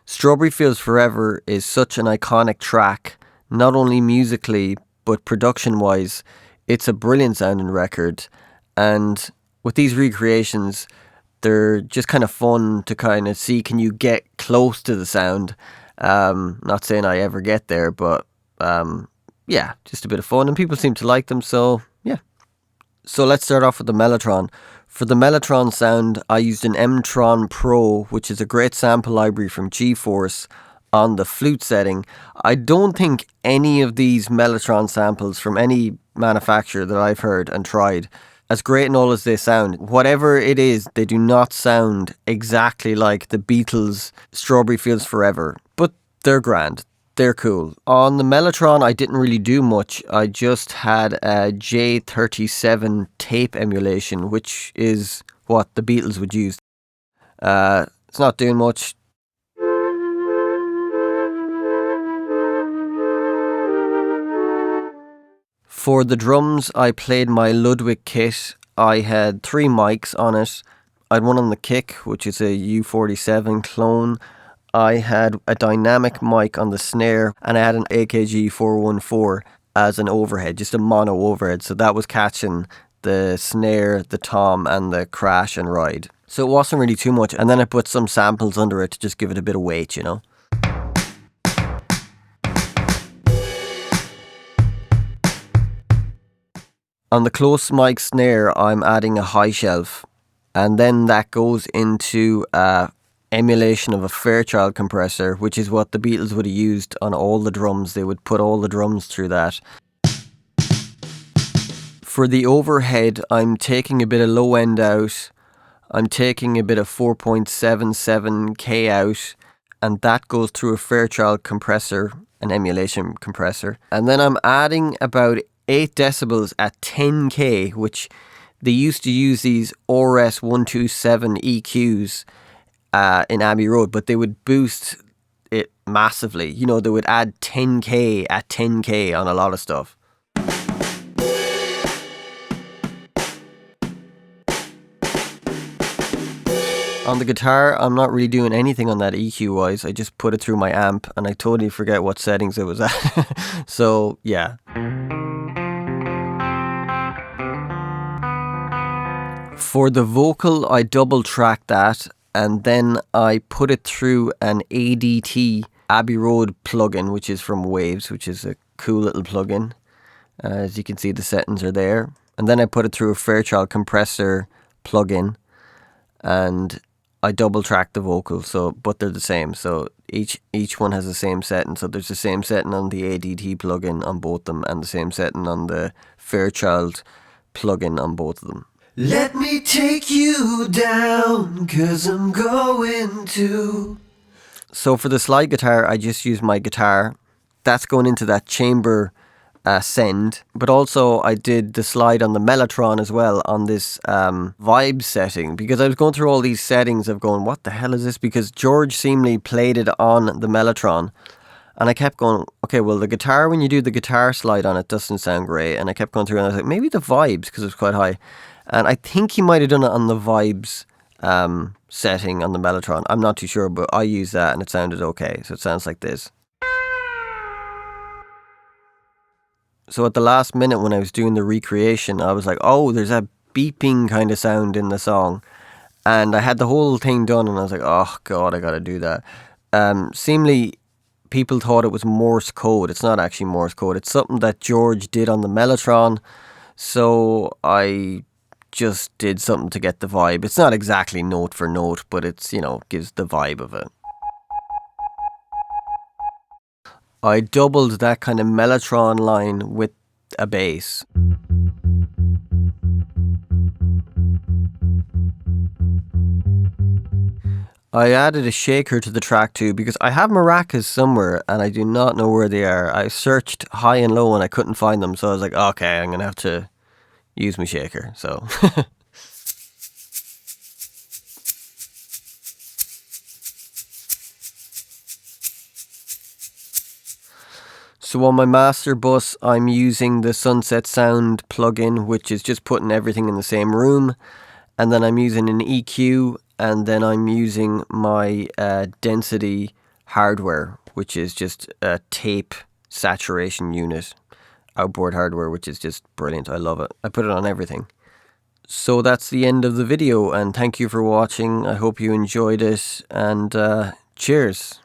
Strawberry Fields Forever is such an iconic track, not only musically, but production-wise. It's a brilliant sounding record, and with these recreations, they're just kind of fun to kind of see, can you get close to the sound? Not saying I ever get there, but yeah, just a bit of fun, and people seem to like them, so yeah. So let's start off with the Mellotron. For the Mellotron sound, I used an M-Tron Pro, which is a great sample library from G-Force, on the flute setting. I don't think any of these Mellotron samples from any manufacturer that I've heard and tried, as great and all as they sound, whatever it is, they do not sound exactly like the Beatles' Strawberry Fields Forever. But they're grand. They're cool. On the Mellotron, I didn't really do much. I just had a J37 tape emulation, which is what the Beatles would use. It's not doing much. For the drums, I played my Ludwig kit. I had 3 mics on it. I had one on the kick, which is a U47 clone. I had a dynamic mic on the snare, and I had an AKG 414 as an overhead, just a mono overhead. So that was catching the snare, the tom, and the crash and ride. So it wasn't really too much. And then I put some samples under it to just give it a bit of weight, you know. On the close mic snare, I'm adding a high shelf, and then that goes into emulation of a Fairchild compressor, which is what the Beatles would have used on all the drums. They would put all the drums through that. For the overhead, I'm taking a bit of low end out. I'm taking a bit of 4.77K out, and that goes through a Fairchild compressor, an emulation compressor. And then I'm adding about 8 decibels at 10K, which they used to use these RS127 EQs in Abbey Road, but they would boost it massively. You know, they would add 10K at 10K on a lot of stuff. On the guitar, I'm not really doing anything on that EQ wise. I just put it through my amp and I totally forget what settings it was at. So, yeah. For the vocal, I double tracked that, and then I put it through an ADT Abbey Road plugin, which is from Waves, which is a cool little plugin. As you can see, the settings are there. And then I put it through a Fairchild compressor plugin, and I double tracked the vocal, but they're the same. So each one has the same setting. So there's the same setting on the ADT plugin on both of them, and the same setting on the Fairchild plugin on both of them. Let me take you down, 'cause I'm going to. So for the slide guitar, I just use my guitar. That's going into that chamber send. But also I did the slide on the Mellotron as well on this vibe setting, because I was going through all these settings of going, what the hell is this? Because George seemingly played it on the Mellotron. And I kept going, okay, well, the guitar, when you do the guitar slide on it, doesn't sound great. And I kept going through and I was like, maybe the vibes, because it was quite high. And I think he might have done it on the vibes setting on the Mellotron. I'm not too sure, but I used that and it sounded okay. So it sounds like this. So at the last minute when I was doing the recreation, I was like, oh, there's a beeping kind of sound in the song. And I had the whole thing done and I was like, oh, God, I got to do that. Seemingly, people thought it was Morse code. It's not actually Morse code. It's something that George did on the Mellotron. So I just did something to get the vibe. It's not exactly note for note, but it's, you know, gives the vibe of it. I doubled that kind of Mellotron line with a bass. I added a shaker to the track too, because I have maracas somewhere and I do not know where they are. I searched high and low and I couldn't find them, so I was like, okay, I'm going to have to use my shaker. So So on my master bus, I'm using the Sunset Sound plugin, which is just putting everything in the same room. And then I'm using an EQ, and then I'm using my density hardware, which is just a tape saturation unit. Outboard hardware, which is just brilliant. I love it. I put it on everything. So that's the end of the video, and thank you for watching. I hope you enjoyed it, and cheers.